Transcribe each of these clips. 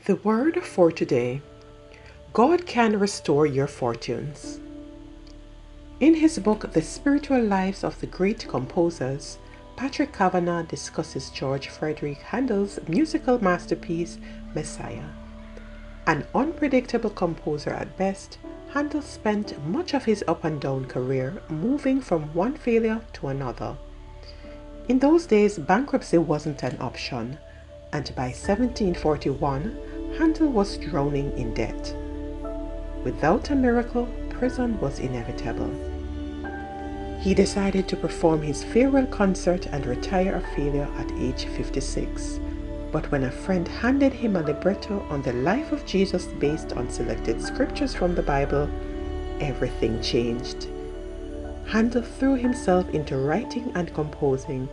The word for today: God can restore your fortunes. In his book, The Spiritual Lives of the Great Composers, Patrick Kavanaugh discusses George Frideric Handel's musical masterpiece, Messiah. An unpredictable composer at best, Handel spent much of his up and down career moving from one failure to another. In those days, bankruptcy wasn't an option, and by 1741, Handel was drowning in debt. Without a miracle, prison was inevitable. He decided to perform his farewell concert and retire a failure at age 56. But when a friend handed him a libretto on the life of Jesus based on selected scriptures from the Bible, everything changed. Handel threw himself into writing and composing,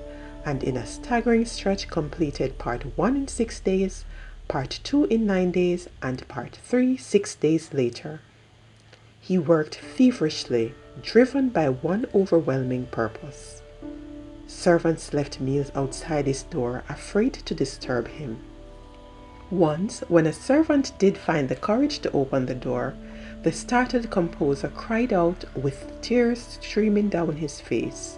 and in a staggering stretch completed Part 1 in 6 days, Part 2 in 9 days, and Part 3 6 days later. He worked feverishly, driven by one overwhelming purpose. Servants left meals outside his door, afraid to disturb him. Once, when a servant did find the courage to open the door, the startled composer cried out with tears streaming down his face,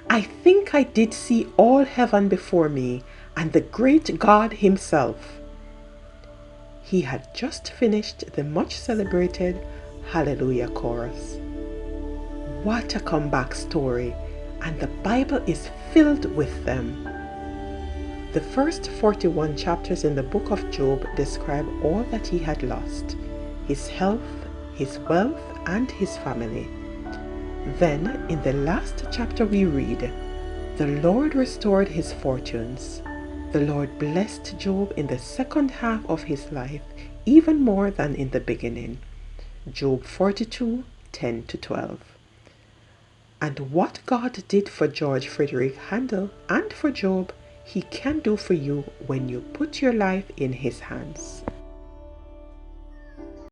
"I think I did see all heaven before me, and the great God himself." He had just finished the much celebrated Hallelujah chorus. What a comeback story, and the Bible is filled with them. The first 41 chapters in the book of Job describe all that he had lost: his health, his wealth, and his family. Then, in the last chapter we read, "The Lord restored his fortunes. The Lord blessed Job in the second half of his life, even more than in the beginning." Job 42, 10-12. And what God did for George Frideric Handel and for Job, he can do for you when you put your life in his hands.